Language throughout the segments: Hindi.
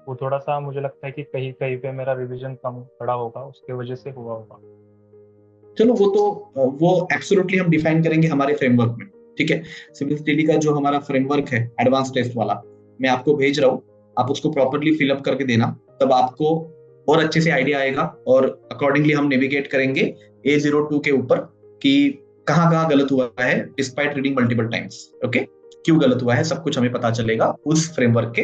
वो थोड़ा सा मुझे लगता है कि कहीं कहीं पे मेरा रिवीजन कम पड़ा होगा, उसके वजह से हुआ होगा। चलो वो तो वो एब्सोल्युटली हम डिफाइन करेंगे हमारे फ्रेमवर्क में। ठीक है। सिविल स्टडी का जो हमारा फ्रेमवर्क है एडवांस टेस्ट वाला, मैं आपको भेज रहा हूँ। आप उसको प्रॉपरली फिलअप करके देना, तब आपको और अच्छे से आइडिया आएगा और अकॉर्डिंगली हम नेविगेट करेंगे A02 के ऊपर कि कहाँ कहाँ गलत हुआ है despite reading multiple times. Okay, क्यों गलत हुआ है सब कुछ हमें पता चलेगा उस फ्रेमवर्क के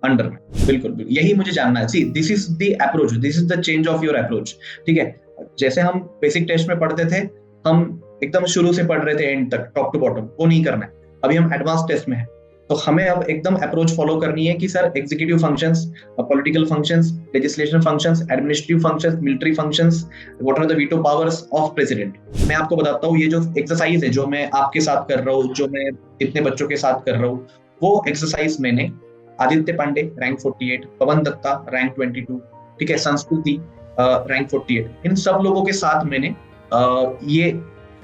अंडर में। बिल्कुल बिल्कुल, यही मुझे जानना है। See this is the approach, this is the change of your approach. ठीक है। जैसे हम बेसिक टेस्ट में पढ़ते थे, हम एकदम शुरू से पढ़ रहे थे एंड तक टॉप टू बॉटम, वो नहीं करना है। अभी हम एडवांस टेस्ट में है, तो हमें अब एकदम अप्रोच फॉलो करनी है कि sir executive functions, political functions, legislation functions, administrative functions, military functions, what are the veto powers of president. मैं आपको बताता हूँ, ये जो एक्सरसाइज है जो मैं आपके साथ कर रहा हूँ, जो मैं इतने बच्चों के साथ कर रहा हूँ, वो एक्सरसाइज मैंने आदित्य पांडे रैंक 48, पवन दत्ता रैंक 22, ठीक है, संस्कृति रैंक 48, इन सब लोगों के साथ मैंने ये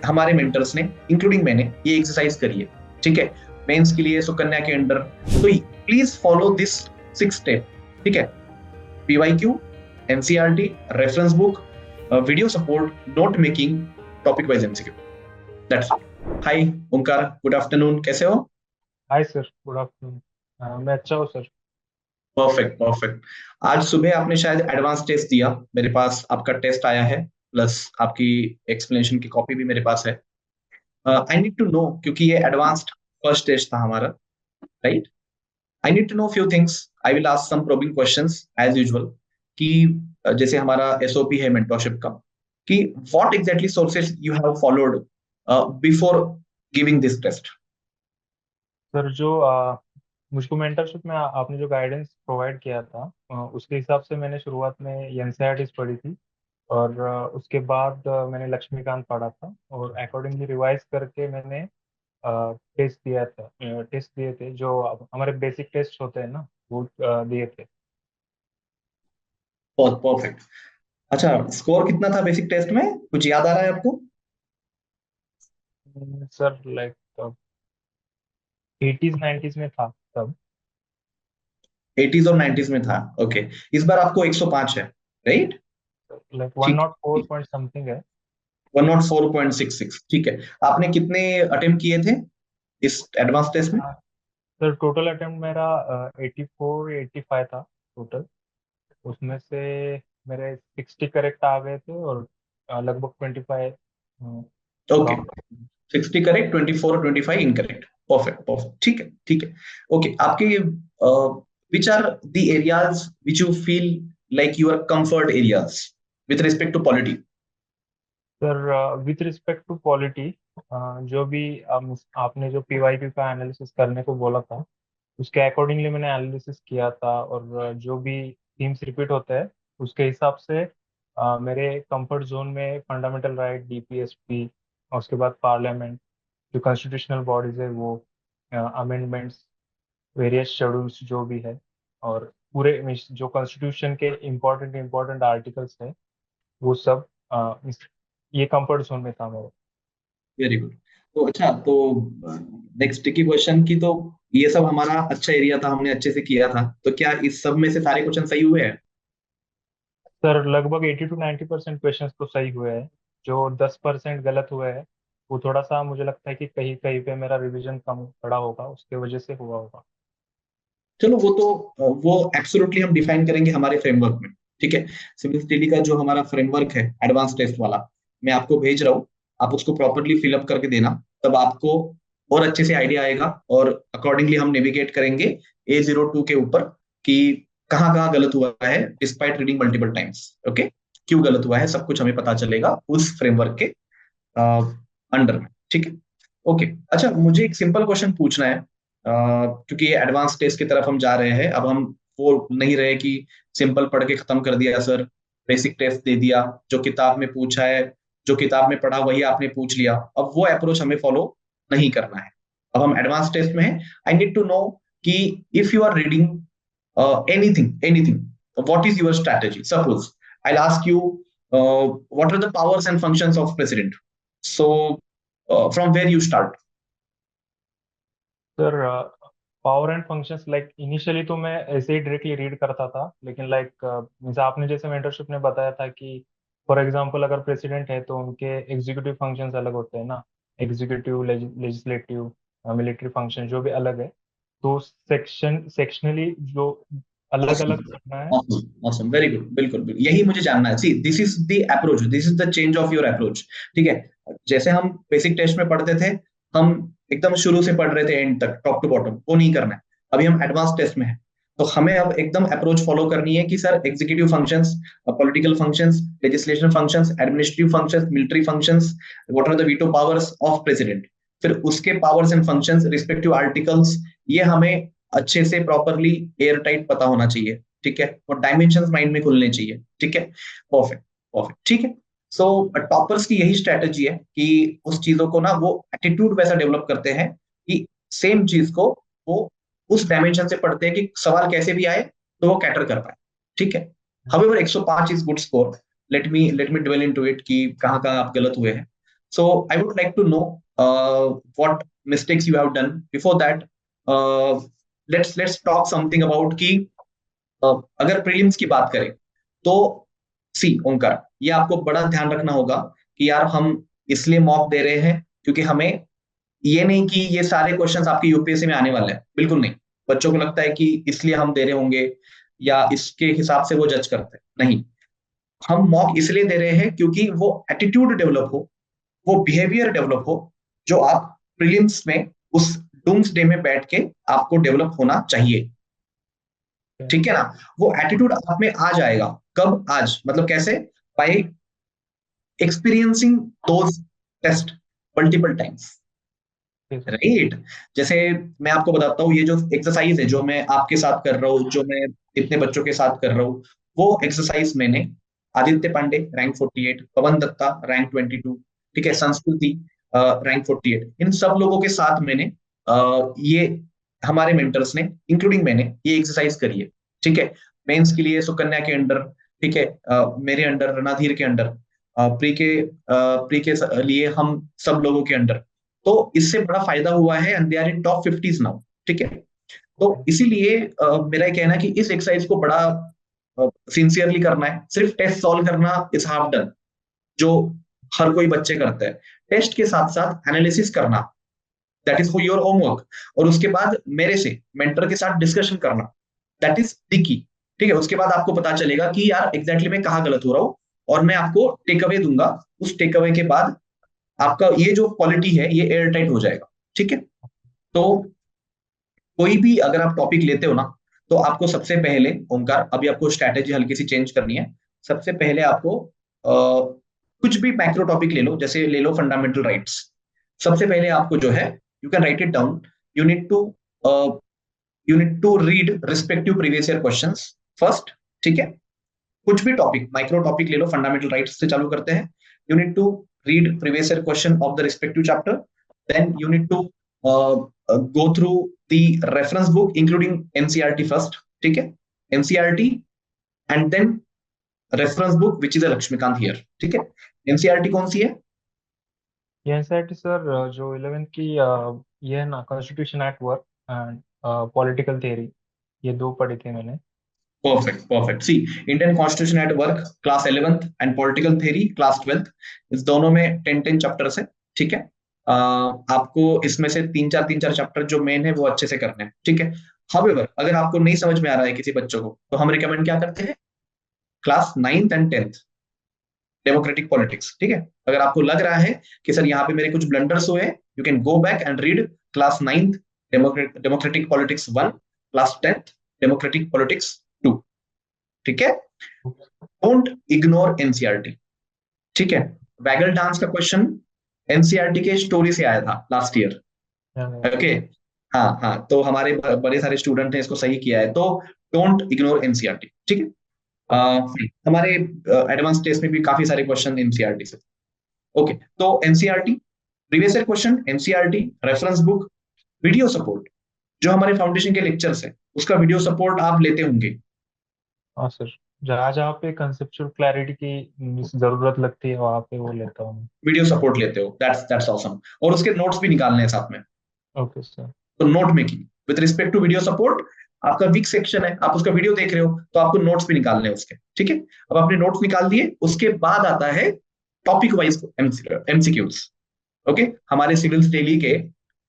हमारे मेंटर्स ने इंक्लूडिंग मैंने ये एक्सरसाइज करी है। ठीक है। मेंस के लिए सुकन्या के अंडर। तो प्लीज फॉलो दिस 6 स्टेप। ठीक है। PYQ, NCERT, reference book, video support, note making, topic wise MCQ। That's it. Hi Omkar, good afternoon, कैसे हो? Hi sir, good afternoon. मैं अच्छा हूँ सर। Perfect perfect. आज सुबह आपने शायद एडवांस टेस्ट दिया, मेरे पास आपका टेस्ट आया है, प्लस आपकी एक्सप्लेनेशन की कॉपी भी मेरे पास है। आई नीड टू नो, क्योंकि ये एडवांस्ड फर्स्ट टेस्ट था हमारा, right? I need to know few things. I will ask some probing questions as usual, कि जैसे हमारा SOP है मेंटरशिप का, कि what exactly sources you have followed before giving this test. Sir जो मुझको मेंटरशिप में आपने जो गाइडेंस प्रोवाइड किया था, उसके हिसाब से मैंने शुरुआत में एनसीईआरटी पढ़ी थी। और उसके बाद मैंने लक्ष्मीकांत पढ़ा था, और अकॉर्डिंगली रिवाइज करके मैंने टेस्ट दिए थे जो हमारे बेसिक टेस्ट होते हैं ना, वो दिए थे। बहुत परफेक्ट। अच्छा, स्कोर कितना था बेसिक टेस्ट में, कुछ याद आ रहा है आपको? सर लाइक 80s 90s में था तब। 80s और 90s में था। ओके। इस बार आपको 105 है, राइट? लाइक वन ठीक नॉट फोर है। पॉइंट समथिंग है। 104.66, ठीक है। आपने कितने अटेम्प्ट किए थे इस एडवांस टेस्ट में? सर टोटल अटेम्प्ट मेरा 84 85 था टोटल। उसमें से मेरे 60 करेक्ट आ गए थे, और लगभग 25 ओके। रॉन्ग। 60 करेक्ट, 24 और 25 इनकरेक्ट। परफेक्ट परफेक्ट, ठीक है ठीक है। ओके, आपके which are the areas which you feel like your comfort areas with respect to polity? Sir with respect to polity, जो भी आपने जो पीवाईक्यू का एनालिसिस करने को बोला था, उसके अकॉर्डिंगली मैंने एनालिसिस किया था। और जो भी थीम्स रिपीट होते हैं उसके हिसाब से मेरे कंफर्ट जोन में फंडामेंटल राइट, DPSP, और उसके बाद पार्लियामेंट, जो कॉन्स्टिट्यूशनल बॉडीज है वो, अमेंडमेंट्स, वेरियस शेड्यूल्स जो भी है, और पूरे जो कॉन्स्टिट्यूशन के इम्पोर्टेंट इम्पोर्टेंट आर्टिकल्स है, वो सब ये कंफर्ट जोन में था मेरे। Very good. तो अच्छा, तो नेक्स्ट की क्वेश्चन की, तो ये सब हमारा अच्छा एरिया था, हमने अच्छे से किया था, तो क्या इस सब में से सारे क्वेश्चन सही हुए हैं? सर लगभग 80 to 90% क्वेश्चन तो सही हुए हैं। जो 10% गलत हुए हैं, वो थोड़ा सा मुझे लगता है कि कहीं कहीं पे मेरा रिवीजन कम पड़ा होगा, उसके वजह से हुआ होगा। चलो वो तो वो एब्सोल्युटली हम डिफाइन करेंगे हमारे फ्रेमवर्क में। ठीक है। सिविल स्टडी का जो हमारा फ्रेमवर्क है एडवांस टेस्ट वाला, मैं आपको भेज रहा हूँ। आप उसको प्रॉपरली फिलअप करके देना, तब आपको और अच्छे से आइडिया आएगा और अकॉर्डिंगली हम नेविगेट करेंगे A02 के ऊपर कि कहाँ कहाँ गलत हुआ है despite reading multiple times. Okay, क्यों गलत हुआ है सब कुछ हमें पता चलेगा उस फ्रेमवर्क के अंडर में। ठीक है। ओके। अच्छा, मुझे एक सिंपल क्वेश्चन पूछना है, क्योंकि ये एडवांस टेस्ट की तरफ हम जा रहे हैं। अब हम वो नहीं रहे कि सिंपल पढ़ के खत्म कर दिया सर, बेसिक टेस्ट दे दिया, जो किताब में पूछा है, जो किताब में पढ़ा वही आपने पूछ लिया। अब वो अप्रोच हमें फॉलो नहीं करना है। अब हम एडवांस टेस्ट में हैं। आई नीड टू नो कि if you are reading anything, what is your strategy? Suppose I ask you, what are the powers and functions of president? So from where you start? Sir power and functions like initially तो मैं ऐसे ही डायरेक्टली रीड करता था, लेकिन लाइक जैसे आपने जैसे मेंटरशिप ने बताया था कि फॉर एग्जांपल अगर प्रेसिडेंट है तो उनके एग्जीक्यूटिव फंक्शंस अलग होते हैं ना, एग्जीक्यूटिव, लेजिस्लेटिव, मिलिट्री फंक्शन जो भी अलग है, तो सेक्शनली जो अलग ऑसम, अलग करना है। ऑसम, ऑसम, वेरी गुड, बिल्कुल बिल्कुल यही मुझे जानना है। See this is the approach, this is the change of your approach. ठीक है, जैसे हम बेसिक टेस्ट में पढ़ते थे, हम एकदम शुरू से पढ़ रहे थे एंड तक, टॉप टू बॉटम, वो नहीं करना है। अभी हम एडवांस टेस्ट में है, तो हमें अब एकदम अप्रोच फॉलो करनी है कि sir executive functions, political functions, legislation functions, administrative functions, military functions, what are the veto powers of president, फिर उसके powers and functions, respective articles, ये हमें अच्छे से प्रॉपरली एयर टाइट पता होना चाहिए। ठीक है, और डायमेंशंस माइंड में खुलने चाहिए। ठीक है, परफेक्ट, परफेक्ट, ठीक है। सो टॉपर्स की यही स्ट्रेटेजी है कि उस चीजों को ना वो एटीट्यूड वैसा डेवलप करते हैं कि सेम चीज को वो उस डायमेंशन से पढ़ते हैं कि सवाल कैसे भी आए तो वो कैटर कर पाए। ठीक है, however 105 is good score. Let me dwell into it कि कहाँ कहाँ आप गलत हुए हैं। So I would like to know what mistakes you have done before that. Let's talk something about कि अगर प्रीलिम्स की बात करें तो सी ओंकार, ये आपको बड़ा ध्यान रखना होगा कि यार हम इसलिए मॉक दे रहे हैं क्योंकि हमें ये नहीं कि ये सारे क्वेश्चंस आपके यूपीएससी में आने वाले हैं, बिल्कुल नहीं। बच्चों को लगता है कि इसलिए हम दे रहे होंगे या इसके हिसाब से वो जज करते हैं, नहीं। हम मॉक इसलिए दे रहे हैं क्योंकि वो एटीट्यूड डेवलप हो, वो बिहेवियर डेवलप हो, जो आप प्रीलिम्स में उस डूम्स डे में बैठ के आपको डेवलप होना चाहिए। ठीक है ना, वो एटीट्यूड आप में आ जाएगा। कब? आज, मतलब कैसे? By experiencing those test multiple times, right. जैसे मैं आपको बताता हूँ, ये जो एक्सरसाइज है जो मैं आपके साथ कर रहा हूँ, जो मैं इतने बच्चों के साथ कर रहा हूँ, वो एक्सरसाइज मैंने आदित्य पांडे रैंक 48, पवन दत्ता रैंक 22, ठीक है, संस्कृति रैंक 48, इन सब लोगों के साथ मैंने ये हमारे मेंटर्स ने इंक्लूडिंग मैंने ये एक्सरसाइज करी है। ठीक है, मेंस के लिए सुकन्या के अंडर, ठीक है, मेरे अंडर, रणधीर के अंडर, प्री के लिए हम सब लोगों के अंडर। तो इससे बड़ा फायदा हुआ है and they are in top 50s now. ठीक है, तो इसीलिए मेरा ये कहना है कि इस एक्सरसाइज को बड़ा सिंसियरली करना है। सिर्फ टेस्ट सॉल्व करना इज हाफ डन, जो हर कोई बच्चे करते हैं। टेस्ट के साथ साथ एनालिसिस करना, that is for your homework. और उसके बाद मेरे से मेंटर के साथ डिस्कशन करना, दैट इज द की। ठीक है, उसके बाद आपको पता चलेगा कि यार एग्जैक्टली मैं कहाँ गलत हो रहा हूँ, और मैं आपको टेक अवे दूंगा। उस टेक अवे के बाद आपका ये जो क्वालिटी है ये एयर टाइट हो जाएगा। ठीक है, तो कोई भी अगर आप टॉपिक लेते हो ना, तो आपको सबसे पहले ओंकार, अभी आपको स्ट्रैटेजी हल्की सी चेंज करनी है। सबसे पहले आपको कुछ भी मैक्रो टॉपिक ले लो, जैसे ले लो फंडामेंटल राइट्स। सबसे पहले आपको जो है, you can write it down, you need to you need to read respective previous year questions first. ठीक है, कुछ भी टॉपिक, माइक्रो टॉपिक ले लो, फंडामेंटल राइट्स से चालू करते हैं। You need to read previous year question of the respective chapter, then you need to go through the reference book including NCERT first. ठीक है, NCERT and then reference book which is a Lakshmikant here. ठीक है, NCERT कौन सी है? ये एनसीईआरटी सर जो 11th की ये है ना, constitution at work and political theory, ये दो पढ़ी थी मैंने। Perfect, perfect. See, Indian constitution at work class 11th and political theory class 12th, इस दोनों में 10 चैप्टर्स है। ठीक है, आपको इसमें से तीन चार चैप्टर जो मेन है वो अच्छे से करने हैं। ठीक है, हाउएवर अगर आपको नहीं समझ में आ रहा है किसी बच्चों को, तो हम रिकमेंड क्या करते हैं, class 9th and 10th democratic politics. ठीक है, अगर आपको लग रहा है कि सर यहाँ पे मेरे कुछ ब्लंडर्स हुए, you can go back and read class 9th democratic politics 1, class 10th democratic politics 2। ठीक है, डोंट इग्नोर एनसीईआरटी। ठीक है, वैगल डांस का क्वेश्चन एनसीईआरटी के स्टोरी से आया था लास्ट ईयर। ओके, हाँ हाँ, तो हमारे बड़े सारे स्टूडेंट ने इसको सही किया है, तो डोंट इग्नोर एनसीईआरटी। ठीक है, हमारे एडवांस टेस्ट में भी काफी सारे क्वेश्चन एनसीईआरटी से। ओके, तो NCERT previous year question, NCERT reference book, video support, जो हमारे फाउंडेशन के लेक्चर्स है उसका वीडियो सपोर्ट आप लेते होंगे। हाँ सर, जहाँ जहाँ पे कंसेप्चुअल क्लैरिटी की जरूरत लगती है वहाँ पे वो लेता हूँ। वीडियो सपोर्ट लेते हो, दैट्स ऑसम। और उसके नोट्स भी निकालने हैं साथ में, ओके सर। तो note making, with respect to video support, आपका वीक सेक्शन है, आप उसका वीडियो देख रहे हो तो आपको नोट्स भी निकालने हैं उसके, ठीक है। अब आपने नोट्स निकाल दिए, उसके बाद आता है टॉपिक वाइज एमसीक्यूज। ओके, हमारे सिविल्स डेली के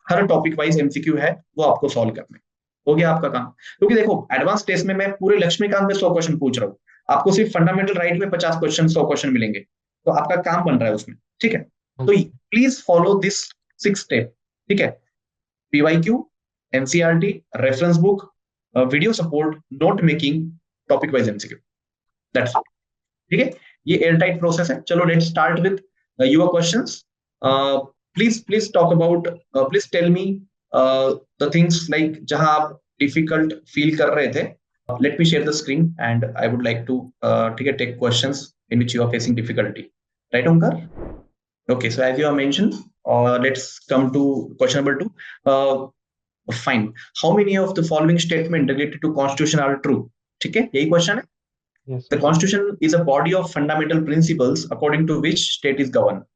हर टॉपिक वाइज एमसीक्यू है, वो आपको सॉल्व करने, हो गया आपका काम। क्योंकि देखो एडवांस टेस्ट में मैं पूरे लक्ष्मीकांत में 100 क्वेश्चन पूछ रहा हूँ, आपको सिर्फ फंडामेंटल राइट में 50 क्वेश्चन 100 क्वेश्चन मिलेंगे, तो आपका काम बन रहा है उसमें, ठीक है। तो प्लीज फॉलो दिस 6 स्टेप, ठीक है। PYQ, NCERT, reference book, video support, note making, topic wise MCQ, that's, ठीक है। ये एयर टाइट प्रोसेस है। चलो let's start with your questions. Please talk about, please tell me the things like जहां आप डिफिकल्ट फील कर रहे थे। Let me share the screen and I would like to, ठीक है, take questions in which you are facing difficulty, right Omkar? Okay, so as you have mentioned, let's come to question number 2. Fine. How many of the following statement related to constitution are true? ठीक है, यही क्वेश्चन है। Yes, The sir. constitution is a body of fundamental principles according to which state is governed.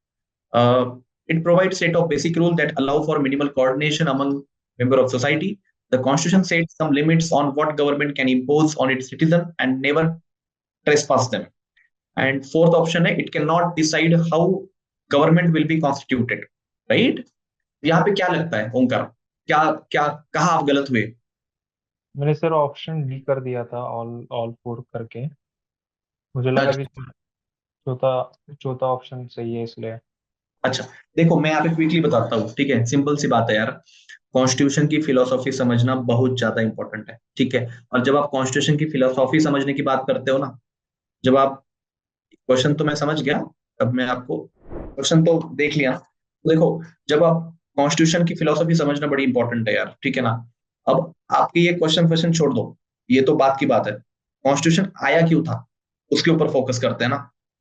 Uh, it provides set of basic rules that allow for minimal coordination among member of society. The constitution sets some limits on what government can impose on its citizen and never trespass them. And fourth option है, it cannot decide how government will be constituted, right. यहाँ पे क्या लगता है ओंकार, क्या क्या कहा आप गलत हुए? मैंने सर ऑप्शन डी कर दिया था, ऑल ऑल फोर करके। मुझे लगा कि चौथा चौथा ऑप्शन सही है इसलिए। अच्छा, देखो मैं यहाँ पे क्विकली बताता हूँ, ठीक है, सिंपल सी बात है यार। कॉन्स्टिट्यूशन की फिलोसॉफी समझना बहुत ज्यादा इंपॉर्टेंट है, ठीक है। और जब आप कॉन्स्टिट्यूशन की फिलोसॉफी समझने की बात करते हो ना, जब आप, क्वेश्चन तो मैं समझ गया, अब मैं आपको क्वेश्चन तो देख लिया। देखो, जब आप कॉन्स्टिट्यूशन की फिलोसॉफी समझना बड़ी इंपॉर्टेंट है यार, ठीक है ना। अब आपके ये क्वेश्चन क्वेश्चन छोड़ दो, ये तो बात की बात है। कॉन्स्टिट्यूशन आया क्यों था, उसके ऊपर फोकस करते हैं ना,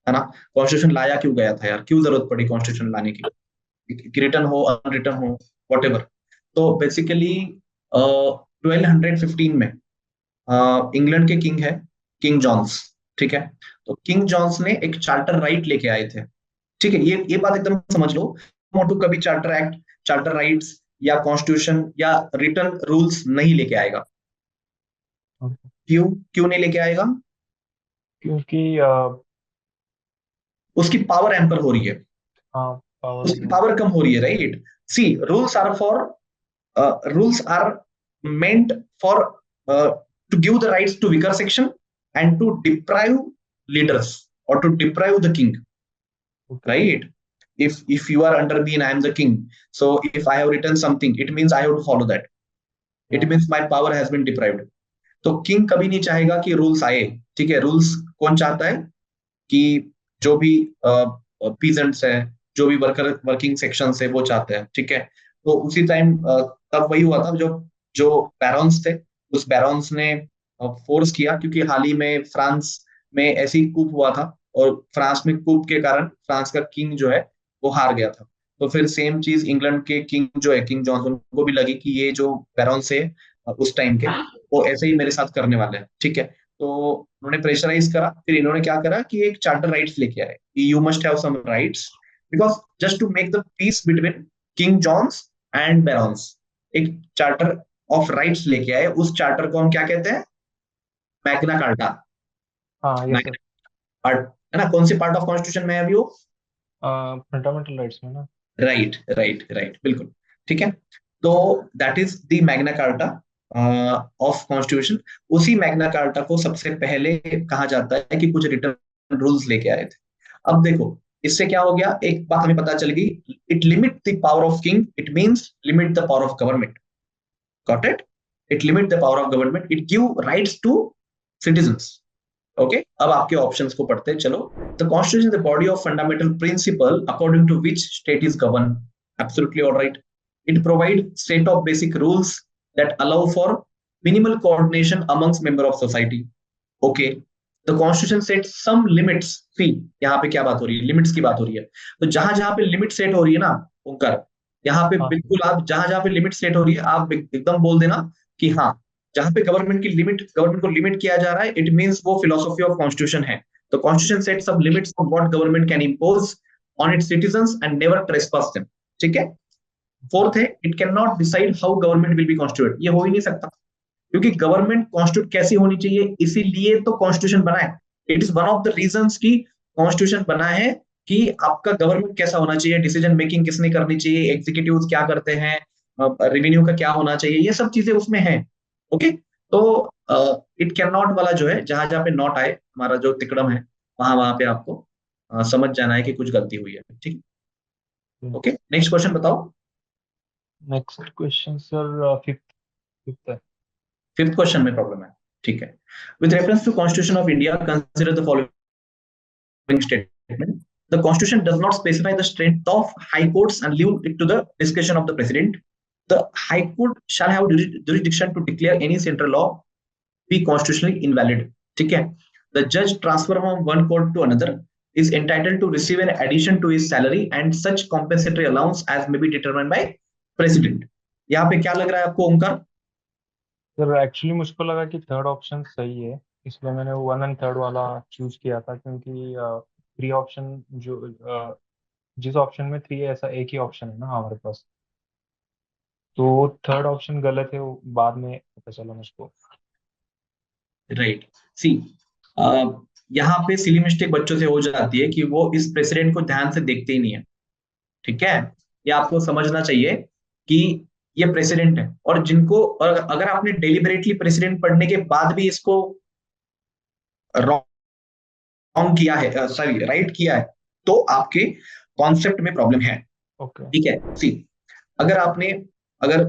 है ना। कॉन्स्टिट्यूशन लाया क्यों गया था यार, क्यों जरूरत पड़ी कॉन्स्टिट्यूशन लाने की, रिटर्न हो अनरिटर्न हो, वॉट। तो बेसिकली 1215 में इंग्लैंड के किंग है, किंग जॉन्स, ठीक है। तो किंग जॉन्स ने एक चार्टर राइट लेके आए थे, ठीक है। ये बात एकदम समझ लो, मोटू कभी चार्टर एक्ट, चार्टर राइट्स या कॉन्स्टिट्यूशन या रिटर्न रूल्स नहीं लेके आएगा। क्यों क्यों नहीं लेके आएगा? क्योंकि उसकी पावर एम्पर हो रही है, हाँ, पावर उसकी पावर कम हो रही है, right. See, rules are for, rules are meant for to give the rights to weaker section and to deprive leaders or to deprive the king, right? If you are under me and I am the king, so if I have written something, it means I have to follow that. It means my power has been deprived. तो किंग कभी नहीं चाहेगा कि रूल्स आए, ठीक है। रूल्स कौन चाहता है कि जो भी पीजेंट्स है, जो भी वर्किंग सेक्शन है, वो चाहते हैं, ठीक है। तो उसी टाइम तब वही हुआ था, जो जो बैरॉन्स थे, उस बैरॉन्स ने फोर्स किया, क्योंकि हाल ही में फ्रांस में ऐसी कूप हुआ था, और फ्रांस में कूप के कारण फ्रांस का किंग जो है वो हार गया था। तो फिर सेम चीज इंग्लैंड के किंग जो है, किंग जॉन, उनको भी लगी कि ये जो बैरॉन्स है उस टाइम के, वो ऐसे ही मेरे साथ करने वाले हैं, ठीक है। तो उन्होंने प्रेशराइज करा, फिर इन्होंने क्या करा कि एक चार्टर राइट्स लेके आए, you must have some rights, because just to make the peace between king Johns and barons, एक चार्टर ऑफ राइट्स लेके आए। उस चार्टर को हम क्या कहते हैं? Magna carta. हाँ, यस सर। पार्ट है ना, कौन सी पार्ट ऑफ कॉन्स्टिट्यूशन में है अभी वो? फंडामेंटल राइट्स में ना। राइट राइट राइट, बिल्कुल, ठीक है। तो that is the Magna carta of constitution. उसी मैग्ना कार्टा को सबसे पहले कहा जाता है कि कुछ रिटर्न रूल्स लेके आए थे। अब देखो, इससे क्या हो गया, एक बात हमें पता चल गई, it limit the power of king, it means limit the power of government, got it. It limit the power of government, it give rights to citizens. Okay, अब आपके ऑप्शंस को पढ़ते हैं, चलो। The constitution is the body of fundamental principle according to which state is govern, absolutely alright. It provide set of basic rules that allow for minimal coordination amongst member of society, okay. The constitution set some limits, see यहाँ पे क्या बात हो रही है, लिमिट्स की बात हो रही है। तो जहां जहां पे लिमिट सेट हो रही है ना ओंकार, यहाँ पे हाँ, बिल्कुल आप जहां जहां पे लिमिट सेट हो रही है, आप एकदम बोल देना कि हाँ, जहां पे गवर्नमेंट को लिमिट किया जा रहा है, इट मींस वो फिलोसॉफी ऑफ कॉन्स्टिट्यूशन है। तो कॉन्स्टिट्यूशन सेट सब limits of what government can impose on it's citizens and never trespass them, ठीक है। फोर्थ है, it can not decide how government will be constitute, ये हो ही नहीं सकता, क्योंकि गवर्नमेंट कॉन्स्टिट्यूट कैसी होनी चाहिए, इसीलिए तो कॉन्स्टिट्यूशन बना है। It is one of the reasons की कॉन्स्टिट्यूशन बना है कि आपका गवर्नमेंट कैसा होना चाहिए, डिसीजन मेकिंग किसने करनी चाहिए, एग्जीक्यूटिव क्या करते हैं, रेवेन्यू का क्या होना चाहिए, ये सब चीजें उसमें है। ओके, तो इट कैन नॉट वाला जो है, जहां जहां पे नॉट आए हमारा जो तिकड़म है, वहां वहां पे आपको समझ जाना है कि कुछ गलती हुई है। ठीक है, ओके, नेक्स्ट क्वेश्चन बताओ। Next question sir fifth fifth है। फिफ्थ क्वेश्चन में प्रॉब्लम है, ठीक है। With reference to constitution of India consider the following statement. The Constitution does not specify the strength of high courts and leave it to the discretion of the president. The High Court shall have jurisdiction to declare any central law be constitutionally invalid. ठीक है, the judge transfer from one court to another is entitled to receive an addition to his salary and such compensatory allowance as may be determined by president. यहाँ पे क्या लग रहा है आपको ओंकार? सर एक्चुअली मुझको लगा कि थर्ड ऑप्शन सही है, इसलिए मैंने वन एंड थर्ड वाला चूज किया था, क्योंकि थ्री ऑप्शन जो जिस ऑप्शन में थ्री है ऐसा एक ही ऑप्शन है ना हमारे पास, तो थर्ड ऑप्शन गलत है, वो बाद में पता चला मुझको। राइट, सी, यहाँ पे सिली मिस्टेक बच्चों से हो जाती है कि वो इस प्रेसिडेंट को ध्यान से देखते ही नहीं है। ठीक है, ये आपको समझना चाहिए कि ये प्रेसिडेंट है, और जिनको, और अगर आपने डेलिबरेटली प्रेसिडेंट पढ़ने के बाद भी इसको रॉन्ग किया है, सॉरी राइट किया है, तो आपके कॉन्सेप्ट में प्रॉब्लम है। ओके। ठीक है, सी, अगर आपने, अगर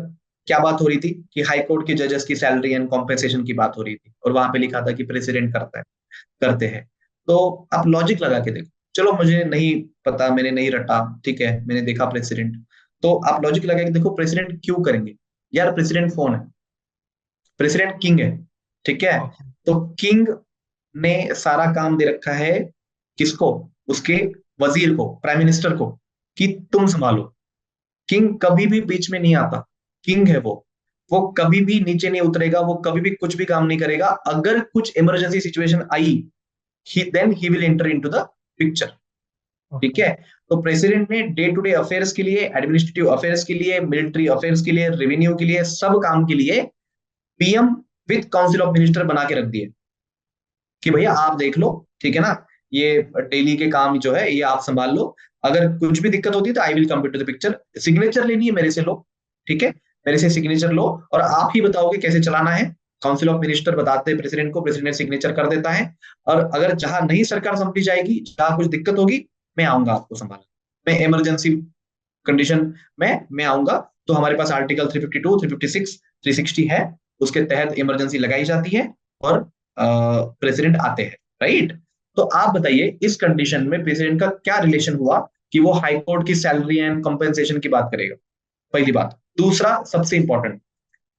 क्या बात हो रही थी कि हाई कोर्ट के जजेस की सैलरी एंड कॉम्पेंसेशन की बात हो रही थी, और वहां पे लिखा था कि प्रेसिडेंट करता है, करते हैं, तो आप लॉजिक लगा के देखो। चलो मुझे नहीं पता, मैंने नहीं रटा, ठीक है, मैंने देखा प्रेसिडेंट, तो आप लॉजिक लगा के देखो प्रेसिडेंट क्यों करेंगे। यार प्रेसिडेंट कौन है? प्रेसिडेंट किंग है, ठीक है। ओके। तो किंग ने सारा काम दे रखा है किसको? उसके वजीर को, प्राइम मिनिस्टर को, कि तुम संभालो। किंग कभी भी बीच में नहीं आता, किंग है वो कभी भी नीचे नहीं उतरेगा, वो कभी भी कुछ भी काम नहीं करेगा। अगर कुछ इमरजेंसी सिचुएशन आई, then he will enter into the picture. ठीक ओके। है, तो प्रेसिडेंट ने डे टू डे अफेयर्स के लिए, एडमिनिस्ट्रेटिव अफेयर्स के लिए, मिलिट्री अफेयर्स के लिए, रेवेन्यू के लिए, सब काम के लिए PM with council of minister बना के रख दिए कि भैया आप देख लो, ठीक है ना, ये डेली के काम जो है ये आप संभाल लो, अगर कुछ भी दिक्कत होती है तो I will come to the picture. Signature लेनी है मेरे से लो, ठीक है, मेरे से सिग्नेचर लो, और आप ही बताओगे कैसे चलाना है। काउंसिल ऑफ मिनिस्टर बताते हैं प्रेसिडेंट को, प्रेसिडेंट सिग्नेचर कर देता है, और अगर जहां नहीं सरकार संभली जाएगी, जहां कुछ दिक्कत होगी, मैं आऊंगा आपको संभालने, मैं इमरजेंसी कंडीशन में मैं आऊंगा। तो हमारे पास आर्टिकल 352, 356, 360 है, उसके तहत इमरजेंसी लगाई जाती है, और प्रेसिडेंट आते हैं, राइट। तो आप बताइए इस कंडीशन में प्रेसिडेंट का क्या रिलेशन हुआ कि वो हाई कोर्ट की सैलरी एंड कंपेंसेशन की बात करेगा? पहली बात। दूसरा सबसे इंपॉर्टेंट,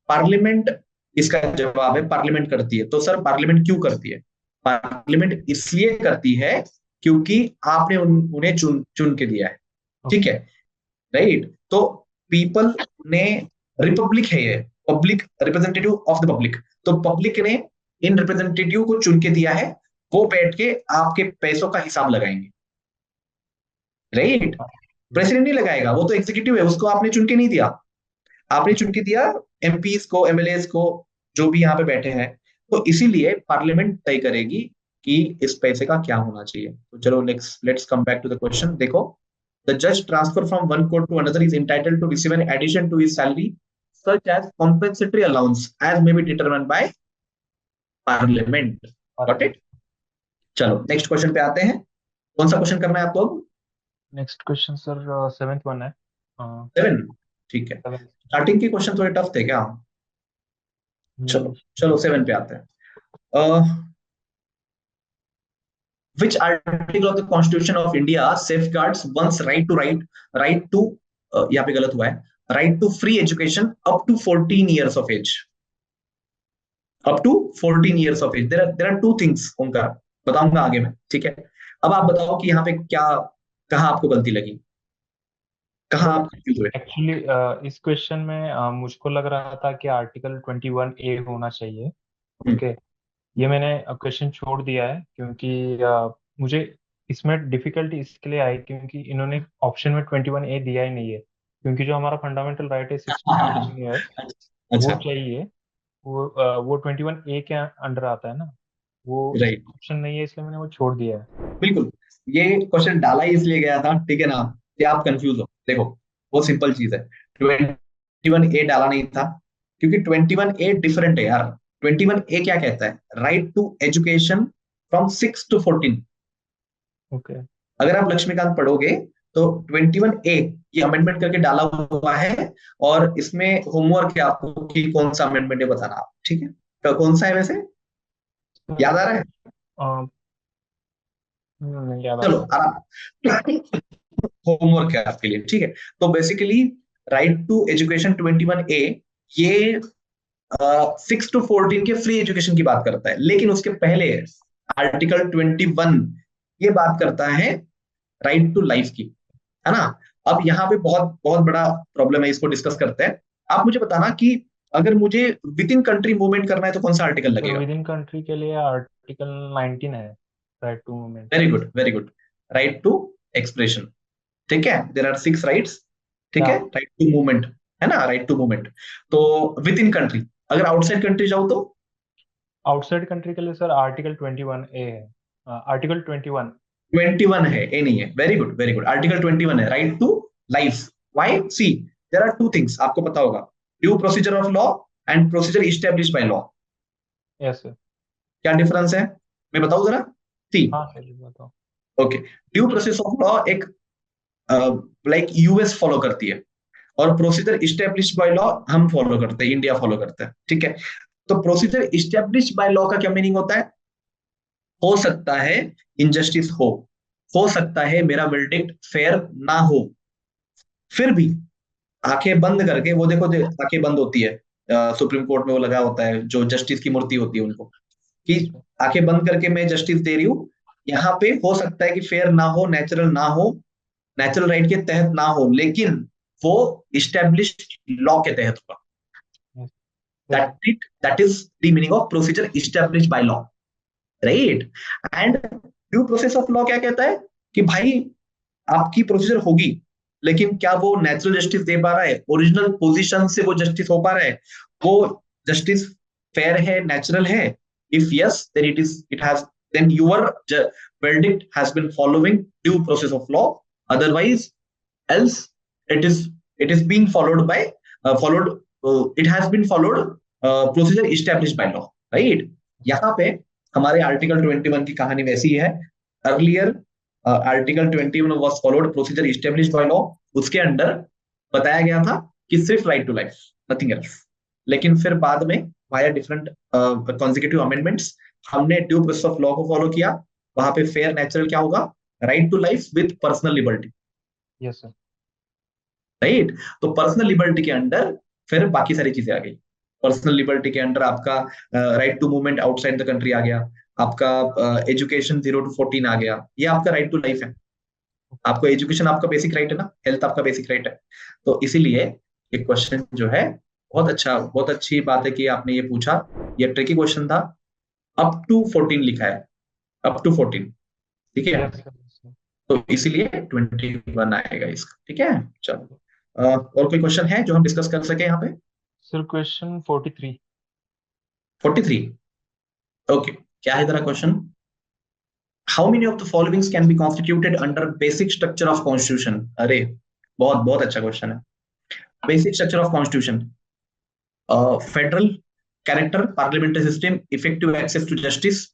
पार्लियामेंट, इसका जवाब है पार्लियामेंट करती है। तो सर पार्लियामेंट क्यों करती है? पार्लियामेंट इसलिए करती है क्योंकि आपने उन्हें चुन चुन के दिया है, ठीक ओके। है, राइट। तो पीपल ने, रिपब्लिक है ये, public, representative of the public, तो पब्लिक ने इन रिप्रेजेंटेटिव को चुन के दिया है, वो बैठ के आपके पैसों का हिसाब लगाएंगे, राइट। प्रेसिडेंट नहीं लगाएगा, वो तो एग्जीक्यूटिव है, उसको आपने चुन के नहीं दिया, आपने चुन के दिया एमपीज को, एमएलए को, जो भी यहाँ पे बैठे हैं। तो इसीलिए पार्लियामेंट तय करेगी कि इस पैसे का क्या होना चाहिए। तो चलो let's come back to the question. देखो, द जज transfer from one court to another is entitled to receive an addition to his salary such as compensatory allowance as may be determined by parliament. Got it? चलो नेक्स्ट क्वेश्चन पे आते हैं। कौन सा क्वेश्चन करना है आपको अब? Next question sir seventh one है। 7, ठीक है। सेवन। स्टार्टिंग के क्वेश्चन थोड़े टफ थे क्या? चलो चलो 7 पे आते हैं। Which article of the Constitution of India safeguards one's right to यहाँ पे गलत हुआ है, right to free education up to 14 years of age, up to 14 years of age। there are two things उनका, बताऊंगा आगे में, ठीक है। अब आप बताओ कि यहाँ पे क्या, कहाँ आपको गलती लगी, कहाँ सर आप confused हुए? एक्चुअली इस क्वेश्चन में मुझको लग रहा था कि आर्टिकल 21A होना चाहिए। हम्म, ओके। ये मैंने क्वेश्चन छोड़ दिया है, क्योंकि मुझे इसमें डिफिकल्टी इसके लिए आई क्योंकि इन्होंने ऑप्शन में 21A दिया ही नहीं है। क्योंकि जो हमारा फंडामेंटल राइट है 16 to 18 years, वो अच्छा, चाहिए। वो 21A के अंडर आता है ना, वो राइट, ऑप्शन नहीं है, इसलिए मैंने वो छोड़ दिया है। बिल्कुल। ये क्वेश्चन डाला ही इसलिए गया था, ठीक है ना, कि आप कंफ्यूज हो। देखो, बहुत सिंपल चीज है, 21A डाला नहीं था क्योंकि 21A डिफरेंट है यार। 21A क्या कहता है? Right to education from 6 to 14। Okay. अगर आप लक्ष्मीकांत पढ़ोगे तो 21A ये अमेंडमेंट करके डाला हुआ है, और इसमें होमवर्क है आपको कि कौन सा अमेंडमेंट है बताना आप, ठीक है? तो कौन सा है वैसे, याद आ रहा है? नहीं याद आ चलो, रहा। आराम, होमवर्क है आपके लिए, ठीक है? तो basically right to education 21A ये 6 to 14 के फ्री एजुकेशन की बात करता है, लेकिन उसके पहले आर्टिकल 21 ये बात करता है राइट टू लाइफ की, है ना? अब यहाँ पे बहुत बहुत बड़ा प्रॉब्लम है, इसको डिस्कस करते हैं। आप मुझे बताना कि अगर मुझे विद इन कंट्री मूवमेंट करना है तो कौन सा आर्टिकल सर लगेगा? विद इन कंट्री के लिए आर्टिकल 19 है, right to movement. Very good, very good. Right to expression, ठीक है, देर आर 6 राइट्स, ठीक क्या? है, राइट टू मूवमेंट, है ना, राइट टू मूवमेंट। तो विद इन कंट्री, अगर आउटसाइड कंट्री जाओ तो आउटसाइड कंट्री के लिए सर आर्टिकल 21A है, आर्टिकल 21। 21 है, ए नहीं है। Very good, very good. Article 21 है, right to life. Why? See, there are two things, आपको पता होगा, due procedure of law and procedure establish by law. Yes sir. क्या डिफरेंस है, मैं बताऊं जरा? सी, हाँ सर जी बताओ। Okay. Due process of law एक लाइक यूएस फॉलो करती है, और प्रोसीजर इस्टेब्लिश बाय लॉ हम फॉलो करते हैं, इंडिया फॉलो करता है, ठीक है? तो प्रोसीजर इस्टेब्लिश बाय लॉ का क्या मीनिंग होता है? हो सकता है इनजस्टिस हो सकता है मेरा वर्डिक्ट फेयर ना हो, फिर भी आंखें बंद करके, वो देखो आंखें बंद होती है, सुप्रीम कोर्ट में वो लगा होता है जो जस्टिस की मूर्ति होती है उनको, कि आंखें बंद करके मैं जस्टिस दे रही हूँ। यहाँ पे हो सकता है कि फेयर ना हो, नेचुरल ना हो, नेचुरल राइट के तहत ना हो, लेकिन वो इस्टेब्लिश्ड लॉ के तहत होगा। Yes that is the meaning of procedure established by law, right? And due process of law क्या कहता है? कि भाई आपकी प्रोसीजर होगी, लेकिन क्या वो नेचुरल जस्टिस दे पा रहा है, ओरिजिनल पोजीशन से वो जस्टिस हो पा रहा है, वो जस्टिस फेयर है, नेचुरल है? If yes, then it has, then your verdict has been following due process of law, otherwise else it is it is being followed by followed it has been followed procedure established by law, right? यहाँ पे हमारे आर्टिकल 21 की कहानी वैसी है। Earlier article 21 was followed, procedure establish by law, उसके अंडर बताया गया था कि सिर्फ right to life, nothing else. लेकिन फिर बाद में वाया डिफरेंट कॉन्जिक्यूटिव अमेंडमेंट्स हमने ड्यू प्रोसेस ऑफ लॉ को फॉलो किया। वहां पे फेयर नेचुरल क्या होगा? Right to life with personal liberty, yes sir. Right? तो पर्सनल लिबर्टी के अंडर फिर बाकी सारी चीजें आ गई। पर्सनल लिबर्टी के अंडर आपका right to movement outside the country आ गया, आपका एजुकेशन 0 to 14 आ गया, ये आपका राइट टू लाइफ है। आपको एजुकेशन आपका बेसिक राइट है ना, हेल्थ आपका बेसिक राइट है। तो इसीलिए ये क्वेश्चन जो है, बहुत अच्छा, बहुत अच्छी बात है कि आपने ये पूछा। ये ट्रिकी क्वेश्चन था। अप टू 14 लिखा है, अप टू 14, ठीक है? Yes sir. तो इसीलिए 21 आएगा इसका, ठीक है? चलो, और कोई क्वेश्चन है जो हम डिस्कस कर सके यहाँ पे? Sir question 43। 43, ओके। क्या है तेरा question? How many of the followings can be constituted under basic structure of constitution? अरे, बहुत बहुत अच्छा क्वेश्चन है। Basic structure of constitution, federal character, parliamentary system, effective access to justice,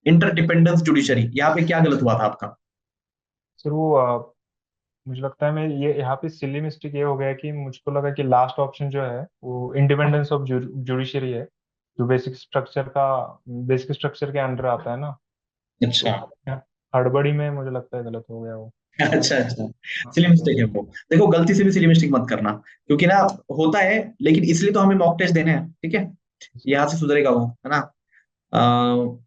interdependence judiciary. यहाँ पे क्या गलत हुआ था आपका? सर वो मुझे लगता है मैं ये यहाँ पे सिली मिस्टेक ये हो गया कि मुझको लगा कि लास्ट ऑप्शन जो है वो इंडिपेंडेंस ऑफ जुडिशरी है, जो बेसिक स्ट्रक्चर के अंडर आता है ना। अच्छा, तो हड़बड़ी में मुझे लगता है गलत हो गया वो। अच्छा, अच्छा। हाँ सिली तो मिस्टेक है वो। देखो, गलती से भी सिली मिस्टेक मत करना, क्योंकि ना होता है, लेकिन इसलिए तो हमें मॉक टेस्ट देने हैं, ठीक है? यहाँ से सुधरेगा वो, है ना?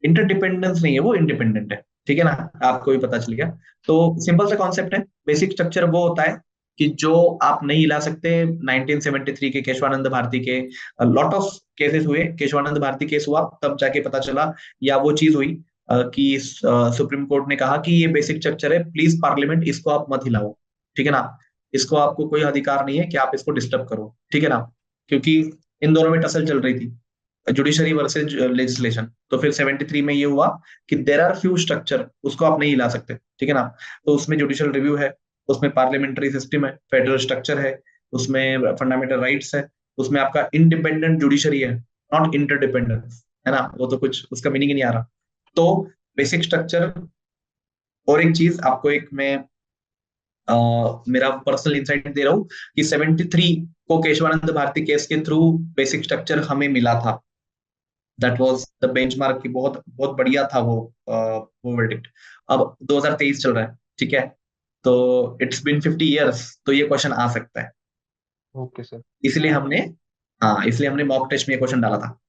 इंटरडिपेंडेंस नहीं है वो, इंडिपेंडेंट है, ठीक है ना? आपको भी पता चल गया। तो सिंपल सा कॉन्सेप्ट है। बेसिक स्ट्रक्चर वो होता है कि जो आप नहीं हिला सकते। 1973 के केशवानंद भारती के लॉट ऑफ केसेस हुए, केशवानंद भारती केस हुआ तब जाके पता चला, या वो चीज हुई कि सुप्रीम कोर्ट ने कहा कि ये बेसिक स्ट्रक्चर है, प्लीज पार्लियामेंट इसको आप मत हिलाओ, ठीक है ना? इसको आपको कोई अधिकार नहीं है कि आप इसको डिस्टर्ब करो, ठीक है ना, क्योंकि इन दोनों में टसल चल रही थी, जुडिशरी वर्सेज लेजिस्लेशन। तो फिर 73 में ये हुआ कि देर आर फ्यू स्ट्रक्चर, उसको आप नहीं हिला सकते, ठीक है ना। तो उसमें जुडिशियल रिव्यू है, उसमें पार्लियामेंट्री सिस्टम है, फेडरल स्ट्रक्चर है, उसमें फंडामेंटल राइट्स है, उसमें आपका इंडिपेंडेंट जुडिशरी है, नॉट इंटरडिपेंडेंस, है ना, वो तो कुछ उसका मीनिंग ही नहीं आ रहा। तो बेसिक स्ट्रक्चर। और एक चीज आपको एक मैं मेरा पर्सनल इंसाइट दे रहा हूँ कि 73 को केशवानंद भारती केस के थ्रू बेसिक स्ट्रक्चर हमें मिला था। दैट वाज द बेंचमार्क की बहुत बहुत बढ़िया था वो वर्डिक्ट। अब 2023 चल रहा है, ठीक है, तो इट्स बिन 50 इयर्स, तो ये क्वेश्चन आ सकता है, ओके सर। इसलिए हमने, हाँ इसलिए हमने मॉक टेस्ट में ये क्वेश्चन डाला था।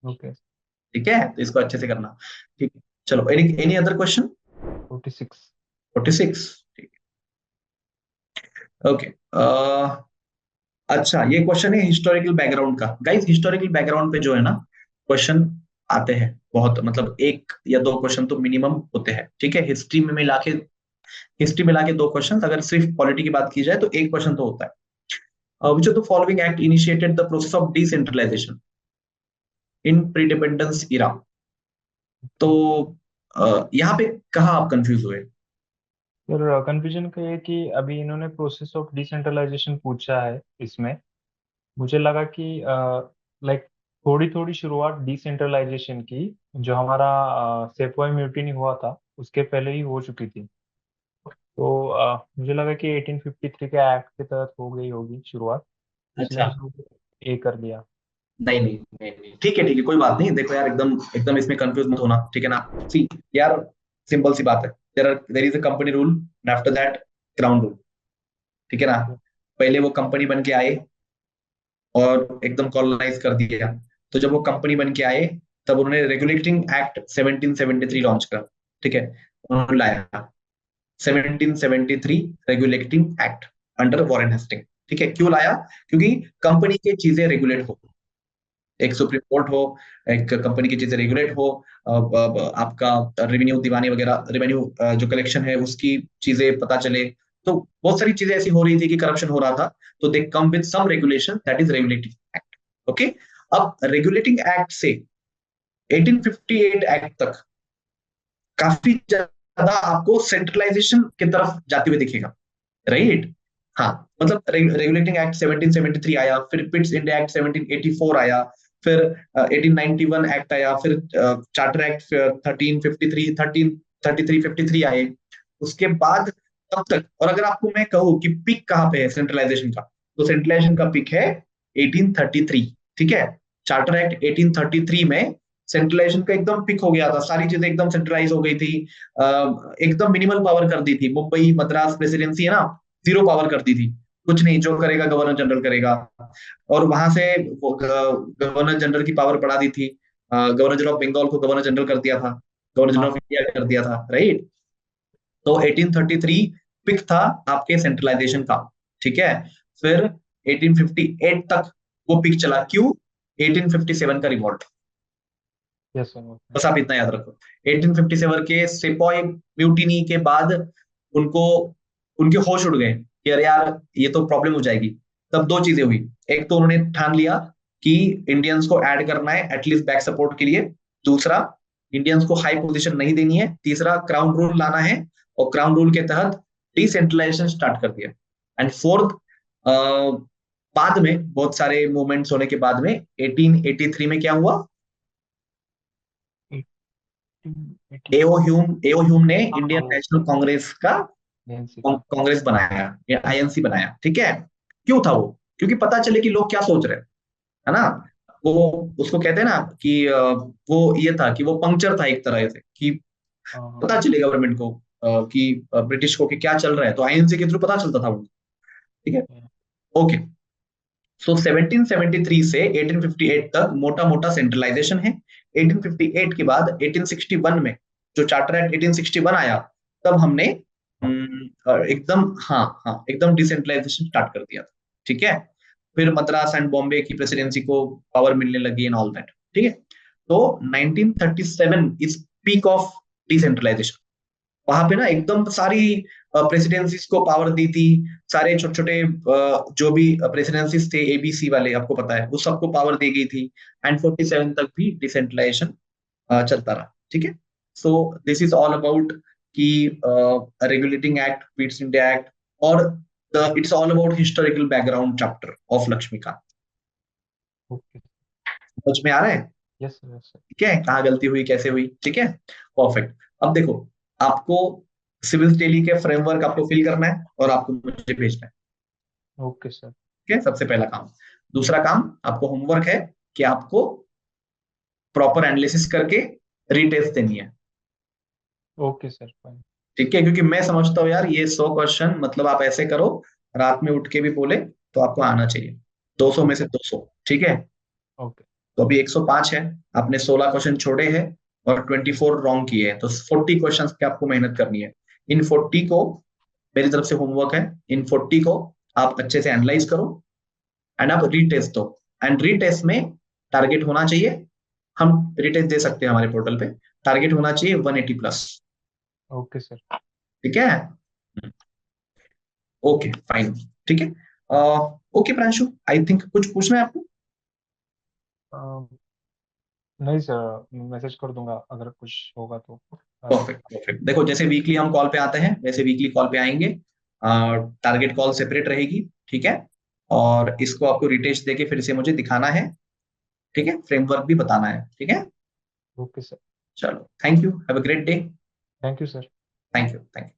ओके। ठीक है, तो इसको अच्छे से करना। ठीक है, चलो, एनी एनी अदर क्वेश्चन? 46। 46, ठीक है, ओके। अच्छा, ये क्वेश्चन है हिस्टोरिकल बैकग्राउंड का। गाइस, हिस्टोरिकल बैकग्राउंड पे जो है ना क्वेश्चन आते हैं बहुत, मतलब एक या दो क्वेश्चन तो मिनिमम होते हैं, ठीक है। हिस्ट्री मिला के दो क्वेश्चन, अगर सिर्फ पॉलिटी की बात की जाए तो एक क्वेश्चन तो होता है। Which of the following act initiated the process of decentralization in preindependence era? तो यहाँ पे कहाँ आप कंफ्यूज हुए? सर कंफ्यूजन का ये कि अभी इन्होंने प्रोसेस ऑफ डिसेंट्रलाइजेशन पूछा है इसमें। मुझे लगा कि लाइक थोड़ी थोड़ी शुरुआत डिसेंट्रलाइजेशन की जो हमारा सेपोई म्यूटिनी हुआ था उसके पहले ही हो चुकी थी। तो मुझे लगा कि 1853 के एक्ट के तहत हो गई होगी शुरुआत, इसलिए अच्छा, मैंने ए कर दिया। नहीं नहीं नहीं नहीं, ठीक है ठीक है, कोई बात नहीं। देखो यार, एकदम एकदम इसमें कंफ्यूज मत होना, ठीक है ना। सी यार, सिंपल सी बात है, there is a company rule and after that crown rule, ठीक है ना। पहले वो कंपनी बन के आए और एकदम कॉलोनाइज कर दिया। तो जब वो कंपनी बन के आए, तब उन्होंने रेगुलेटिंग एक्ट 1773 लॉन्च करा, ठीक है, उन्होंने लाया 1773 regulating act under Warren Hasting. ठीक है, क्यों लाया? क्योंकि कंपनी की चीजें रेगुलेट हो, एक सुप्रीम कोर्ट हो, एक कंपनी की चीजें रेगुलेट हो, आपका रेवेन्यू दीवानी वगैरह, रेवेन्यू जो कलेक्शन है उसकी चीजें पता चले। तो बहुत सारी चीजें ऐसी हो रही थी कि करप्शन हो रहा था, तो they come with some regulation, that is regulating act. Okay, अब रेगुलेटिंग एक्ट से 1858 एक्ट तक काफी ज्यादा आपको सेंट्रलाइजेशन की तरफ जाते हुए दिखेगा, राइट। हाँ, मतलब रेगुलेटिंग एक्ट 1773 आया, फिर पिट्स इंडिया एक्ट 1784 आया, फिर 1891 एक्ट आया, फिर चार्टर एक्ट 1353 1333 53 आए। उसके बाद तब तक, और अगर आपको मैं कहूँ कि पिक कहाँ पे है सेंट्रलाइजेशन का, तो सेंट्रलाइजेशन का पिक है 1833, ठीक है। चार्टर एक्ट 1833 में सेंट्रलाइजेशन का एकदम पिक हो गया था, सारी चीजें एकदम सेंट्रलाइज हो गई थी, एकदम मिनिमल पावर कर दी थी। मुंबई मद्रास प्रेसिडेंसी है ना, जीरो पावर कर दी थी, कुछ नहीं, जो करेगा गवर्नर जनरल करेगा। और वहां से गवर्नर जनरल की पावर बढ़ा दी थी, गवर्नर जनरल ऑफ बंगाल को गवर्नर जनरल कर दिया था, गवर्नर जनरल ऑफ हाँ। इंडिया कर दिया था, राइट। तो 1833 पिक था आपके सेंट्रलाइजेशन का, ठीक है। फिर 1858 तक वो पिक चला, क्यों? 1857 का रिवॉल्ट, यस सर। ओके। बस आप इतना याद रखो। 1857 के सेपॉय म्यूटिनी के बाद उनको, उनके होश उड़ गए कि अरे यार ये तो प्रॉब्लम हो जाएगी। तब दो चीजें हुई, एक तो उन्होंने ठान लिया कि इंडियंस को ऐड करना है एटलीस्ट बैक सपोर्ट के लिए, दूसरा इंडियंस को हाई पोजीशन नहीं देनी है, तीसरा क्राउन रूल लाना है, और क्राउन रूल के तहत डिसेंट्रलाइजेशन स्टार्ट कर दिया। एंड फोर्थ, बाद में बहुत सारे मूवमेंट्स होने के बाद में 1883 में क्या हुआ? 1884। एओ ह्यूम ने हाँ हाँ, इंडियन वो नेशनल कांग्रेस का एनसी का। कांग्रेस बनाया या आईएनसी बनाया, ठीक है। क्यों था वो? क्योंकि पता चले कि लोग क्या सोच रहे हैं, है ना। वो उसको कहते हैं ना कि वो ये था कि वो पंक्चर था एक तरह से, कि हाँ हाँ। पता चले गवर्नमेंट को कि ब्रिटिश को कि क्या चल रहा है, तो आईएनसी के थ्रू पता चलता था उनको, ठीक है। ओके, सो 1773 से 1858 तक मोटा मोटा सेंट्रलाइजेशन है। 1858 के बाद 1861 में जो चार्टर एक्ट 1861 आया, तब हमने एकदम, हाँ हाँ, एकदम डिसेंट्रलाइजेशन स्टार्ट कर दिया था, ठीक है। फिर मद्रास एंड बॉम्बे की प्रेसिडेंसी को पावर मिलने लगी एंड ऑल दैट, ठीक है। तो 1937 इज पीक ऑफ डिसेंट्रलाइजेशन। वहां पे ना एकदम सारी प्रेसिडेंसीज को पावर दी थी, सारे छोटे छोटे जो भी प्रेसिडेंसीज थे एबीसी वाले, आपको पता है, वो सबको पावर दी गई थी। एंड 47 तक भी डिसेंट्रलाइजेशन चलता रहा, ठीक है। So this is all about कि regulating act, Pitt's India act, और it's all about historical background chapter of Laxmikanth. Okay. समझ में आ रहा है? Yes sir, yes sir. ठीक है, कहाँ गलती हुई, कैसे हुई, ठीक है, परफेक्ट। अब देखो, आपको सिविल टेली के फ्रेमवर्क आपको फिल करना है और आपको मुझे भेजना है। Okay sir. ठीक है, सबसे पहला काम। दूसरा काम, आपको होमवर्क है कि आपको प्रॉपर एनालिसिस करके रीटेस्ट देनी है। Okay sir, fine. ठीक है, क्योंकि मैं समझता हूँ यार, ये 100 क्वेश्चन, मतलब आप ऐसे करो, रात में उठ के भी बोले तो आपको आना चाहिए, 200 में से ओके। 200, ठीक है। ओके। तो अभी 105 है, आपने 16 क्वेश्चन छोड़े हैं और 24 रॉन्ग किए हैं, तो 40 क्वेश्चन की आपको मेहनत करनी है। इन 40 को, मेरी तरफ से होमवर्क है, इन 40 को आप अच्छे से एनालाइज करो एंड आप रीटेस्ट दो। एंड रीटेस्ट में टारगेट होना चाहिए, हम रीटेस्ट दे सकते हैं हमारे पोर्टल पे, टारगेट होना चाहिए 180 प्लस। Okay sir. ठीक है, ओके फाइन, ठीक है। ओके प्रांशु, आई थिंक कुछ पूछना है आपको? नहीं सर, मैसेज कर दूंगा अगर कुछ होगा तो। Perfect perfect. देखो, जैसे वीकली हम कॉल पे आते हैं वैसे वीकली कॉल पे आएंगे, टारगेट कॉल सेपरेट रहेगी, ठीक है। और इसको आपको रिटेस्ट देके फिर से मुझे दिखाना है, ठीक है, फ्रेमवर्क भी बताना है, ठीक है। Okay sir. चलो, thank you, have a great day. Thank you sir. Thank you, thank you.